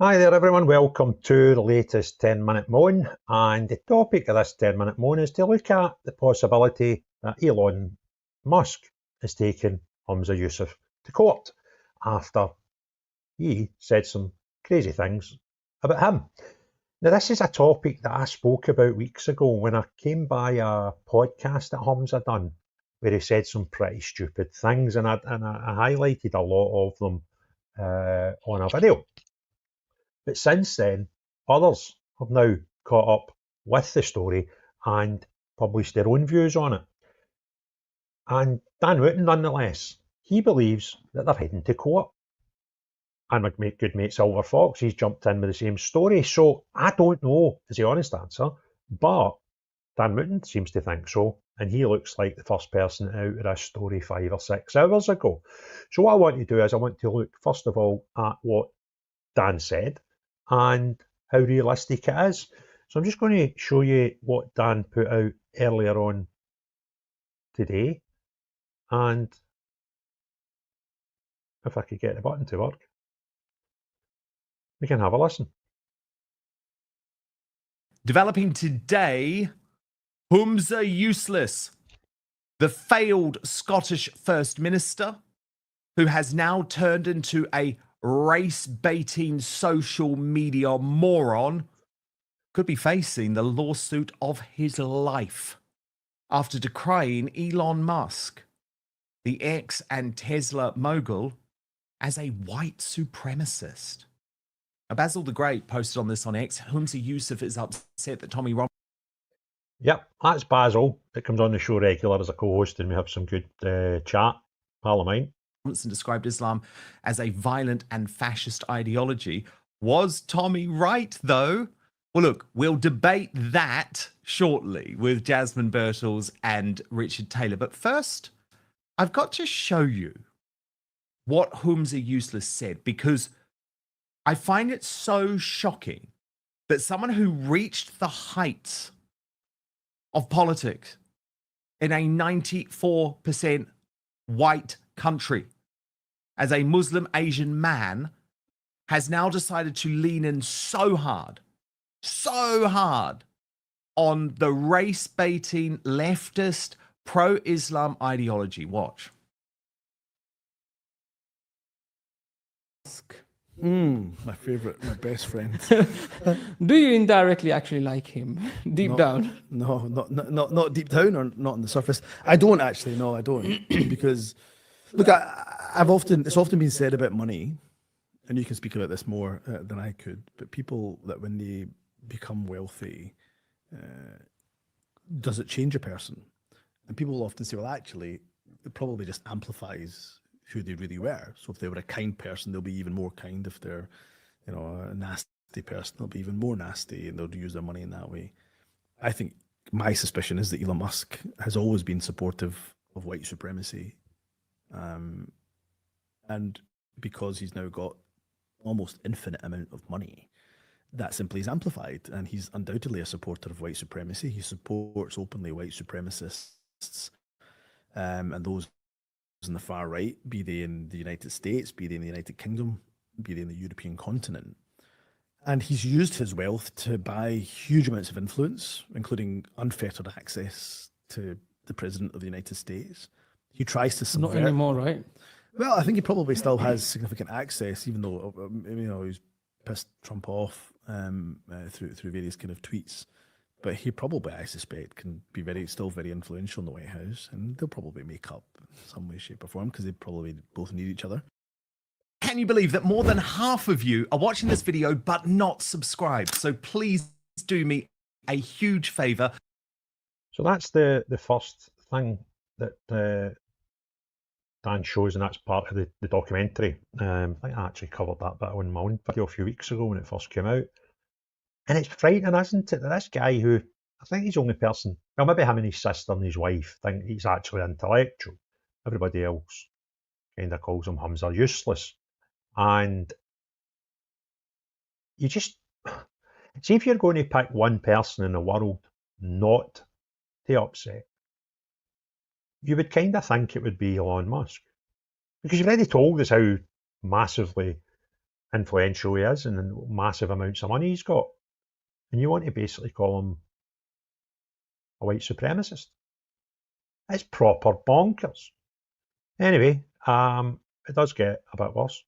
Hi there everyone, welcome to the latest 10-minute moan, and the topic of this 10-minute moan is to look at the possibility that Elon Musk is taking Humza Yousaf to court after he said some crazy things about him. Now this is a topic that I spoke about weeks ago when I came by a podcast that Humza done where he said some pretty stupid things, and I highlighted a lot of them on a video. But since then, others have now caught up with the story and published their own views on it. And Dan Wooten, nonetheless, he believes that they're heading to court. And my good mate Silver Fox, he's jumped in with the same story. So I don't know is the honest answer, but Dan Wooten seems to think so. And he looks like the first person out of this story 5 or 6 hours ago. So what I want to do is I want to look, first of all, at what Dan said and how realistic it is. So I'm just going to show you what Dan put out earlier on today, and if I could get the button to work, we can have a listen. Developing today, Humza Yousaf, the failed Scottish First Minister, who has now turned into a race-baiting social media moron, could be facing the lawsuit of his life after decrying Elon Musk, the X and Tesla mogul, as a white supremacist. Now, Basil the Great posted on this on X. Humza Yousaf is upset that Tommy Robinson. Yep, that's Basil. It comes on the show regular as a co-host, and we have some good chat. Pal of mine. Described Islam as a violent and fascist ideology. Was Tommy right, though? Well, look, we'll debate that shortly with Jasmine Birtles and Richard Taylor. But first, I've got to show you what Humza Yousaf said, because I find it so shocking that someone who reached the heights of politics in a 94% white country as a Muslim Asian man has now decided to lean in so hard on the race-baiting leftist pro-Islam ideology. Watch. My favorite, my best friend. Do you indirectly actually like him deep down? No, not deep down, or not on the surface. I don't actually. No, I don't. Because look, it's often been said about money, and you can speak about this more than I could. But people that when they become wealthy, does it change a person? And people will often say, well, actually, it probably just amplifies who they really were. So if they were a kind person, they'll be even more kind. If they're, a nasty person, they'll be even more nasty, and they'll use their money in that way. I think my suspicion is that Elon Musk has always been supportive of white supremacy. And because he's now got almost infinite amount of money, that simply is amplified. And he's undoubtedly a supporter of white supremacy. He supports openly white supremacists and those in the far right, be they in the United States, be they in the United Kingdom, be they in the European continent. And he's used his wealth to buy huge amounts of influence, including unfettered access to the President of the United States. He tries to subvert. Not anymore, right? Well, I think he probably still has significant access, even though, he's pissed Trump off through various kind of tweets. But he probably, I suspect, can be still very influential in the White House, and they'll probably make up in some way, shape, or form, because they probably both need each other. Can you believe that more than half of you are watching this video but not subscribed? So please do me a huge favor. So that's the first thing that Dan shows, and that's part of the documentary. I think I actually covered that bit on my own video a few weeks ago when it first came out. And it's frightening, isn't it, that this guy who, I think he's the only person, well, maybe him and his sister and his wife think he's actually intellectual. Everybody else kind of calls him Humza Yousaf. And you just, see if you're going to pick one person in the world not to upset, you would kind of think it would be Elon Musk. Because you've already told us how massively influential he is and the massive amounts of money he's got. And you want to basically call him a white supremacist. It's proper bonkers. Anyway, it does get a bit worse.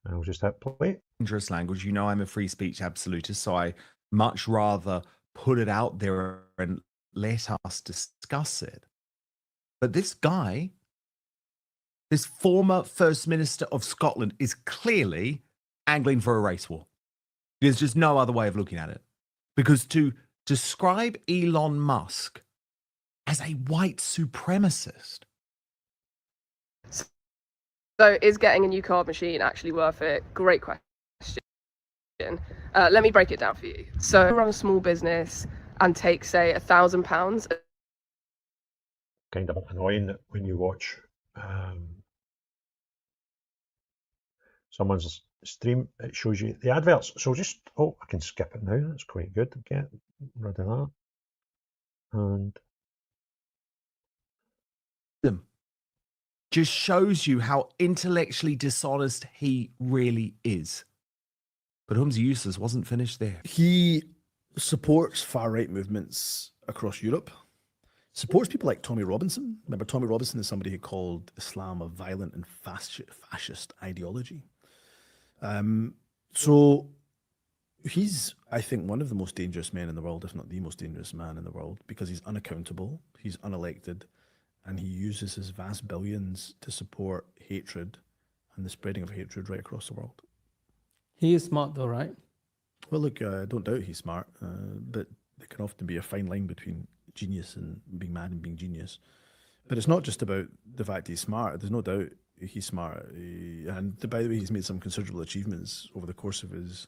I'll just hit play. Dangerous language. You know, I'm a free speech absolutist, so I much rather put it out there and let us discuss it. But this guy, this former First Minister of Scotland, is clearly angling for a race war. There's just no other way of looking at it. Because to describe Elon Musk as a white supremacist. So is getting a new card machine actually worth it? Great question. Let me break it down for you. So run a small business and take, say, £1,000. Kind of annoying that when you watch someone's stream, it shows you the adverts. So just, I can skip it now. That's quite good. Get rid of that. And just shows you how intellectually dishonest he really is. But Humza Yousaf wasn't finished there. He supports far-right movements across Europe, supports people like Tommy Robinson. Remember, Tommy Robinson is somebody who called Islam a violent and fascist ideology. So he's, I think, one of the most dangerous men in the world, if not the most dangerous man in the world, because he's unaccountable, he's unelected, and he uses his vast billions to support hatred and the spreading of hatred right across the world. He is smart though, right? Well, look, I don't doubt he's smart, but there can often be a fine line between genius and being mad and being genius. But it's not just about the fact he's smart. There's no doubt he's smart. And by the way, he's made some considerable achievements over the course of his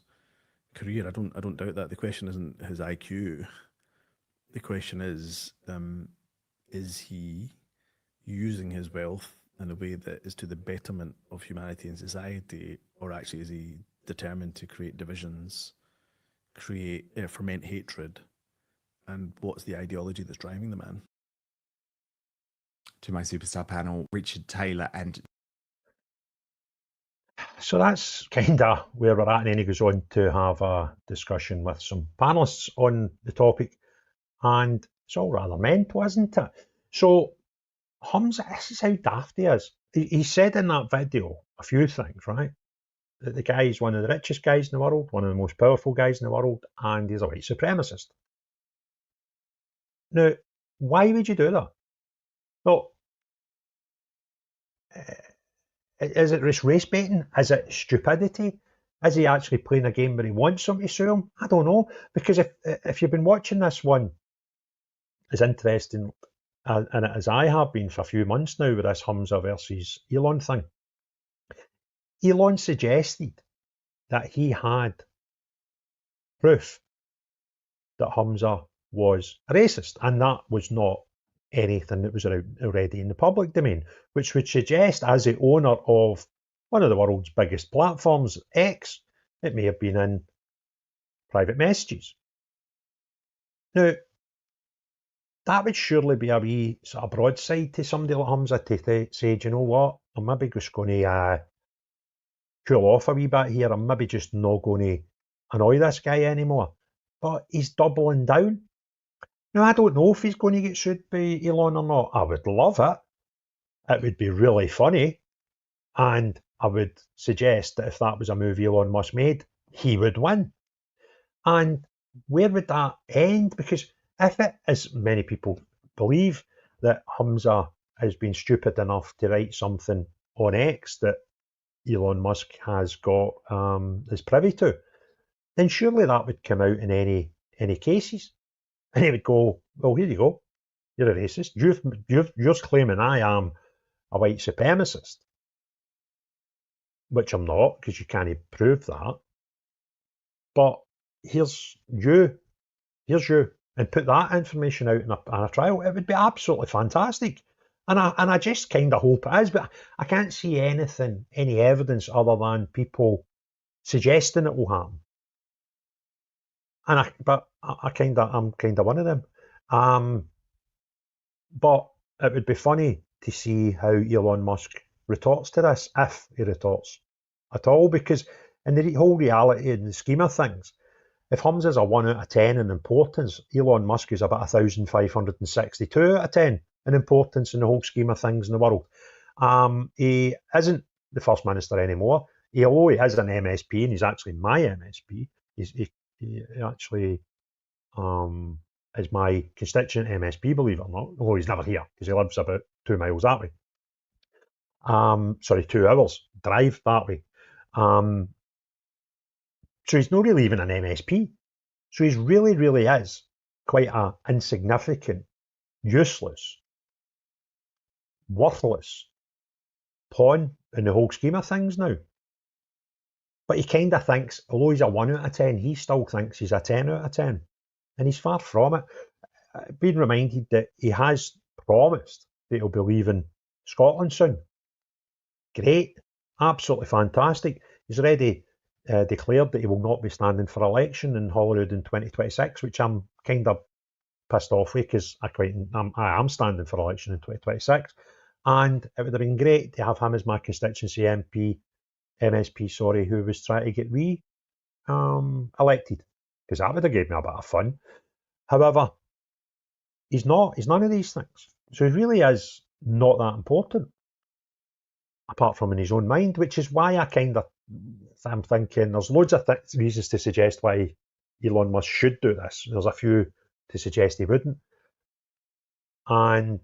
career. I don't doubt that. The question isn't his IQ. The question is he using his wealth in a way that is to the betterment of humanity and society, or actually is he determined to create divisions, ferment hatred, and what's the ideology that's driving the man? To my superstar panel, Richard Taylor and... So that's kind of where we're at, and then he goes on to have a discussion with some panelists on the topic, and it's all rather mental, isn't it? So Humza, this is how daft he is. He said in that video a few things, right? That the guy is one of the richest guys in the world, one of the most powerful guys in the world, and he's a white supremacist. Now, why would you do that? Well, is it race baiting? Is it stupidity? Is he actually playing a game where he wants somebody to sue him? I don't know. Because if you've been watching this one, as interesting and as I have been for a few months now with this Humza versus Elon thing, Elon suggested that he had proof that Humza was a racist, and that was not anything that was already in the public domain, which would suggest, as the owner of one of the world's biggest platforms, X, it may have been in private messages. Now, that would surely be a wee sort of broadside to somebody like Humza to say, do you know what, I'm maybe just going to cool off a wee bit here, I'm maybe just not going to annoy this guy anymore. But he's doubling down. Now, I don't know if he's going to get sued by Elon or not. I would love it. It would be really funny. And I would suggest that if that was a move Elon Musk made, he would win. And where would that end? Because if it, as many people believe, that Humza has been stupid enough to write something on X that Elon Musk has got is privy to, then surely that would come out in any cases. And he would go, well, here you go. You're a racist. You're claiming I am a white supremacist, which I'm not, because you can't prove that. But here's you, and put that information out in a trial. It would be absolutely fantastic. And I just kind of hope it is, but I can't see any evidence other than people suggesting it will happen. I'm kind of one of them. But it would be funny to see how Elon Musk retorts to this, if he retorts. at all, because in the whole reality and the scheme of things, if Humza's a 1 out of 10 in importance, Elon Musk is about 1,562 out of 10 in importance in the whole scheme of things in the world. He isn't the First Minister anymore. Although he is an MSP, and he's actually my MSP, he actually is my constituent MSP, believe it or not, although he's never here because he lives about 2 miles that way. 2 hours drive that way. So he's not really even an MSP. So he really, really is quite an insignificant, useless, worthless pawn in the whole scheme of things now. But he kind of thinks, although he's a 1 out of 10, he still thinks he's a 10 out of 10. And he's far from it. Being reminded that he has promised that he'll be leaving Scotland soon. Great. Absolutely fantastic. He's already declared that he will not be standing for election in Holyrood in 2026, which I'm kind of pissed off with because I am standing for election in 2026. And it would have been great to have him as my constituency MSP, who was trying to get elected, because that would have given me a bit of fun. However, he's none of these things. So he really is not that important, apart from in his own mind, which is why I'm thinking there's loads of reasons to suggest why Elon Musk should do this. There's a few to suggest he wouldn't. And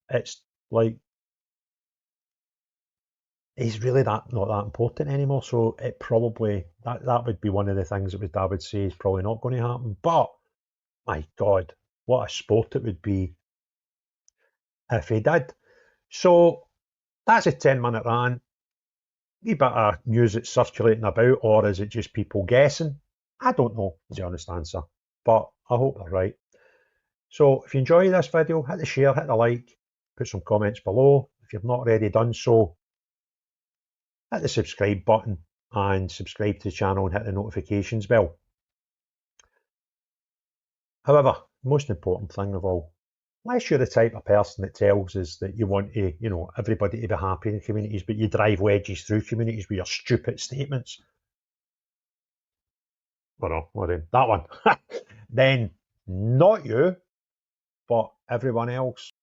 it's like, he's really not that important anymore. So it probably, that would be one of the things that I would say is probably not going to happen. But my God, what a sport it would be if he did. So that's a 10-minute rant. A bit of news that's circulating about, or is it just people guessing? I don't know, is the honest answer. But I hope they're right. So if you enjoy this video, hit the share, hit the like, put some comments below. If you've not already done so, hit the subscribe button and subscribe to the channel and hit the notifications bell. However, the most important thing of all, unless you're the type of person that tells us that you want to, everybody to be happy in communities, but you drive wedges through communities with your stupid statements. Well, no, that one. Then not you, but everyone else.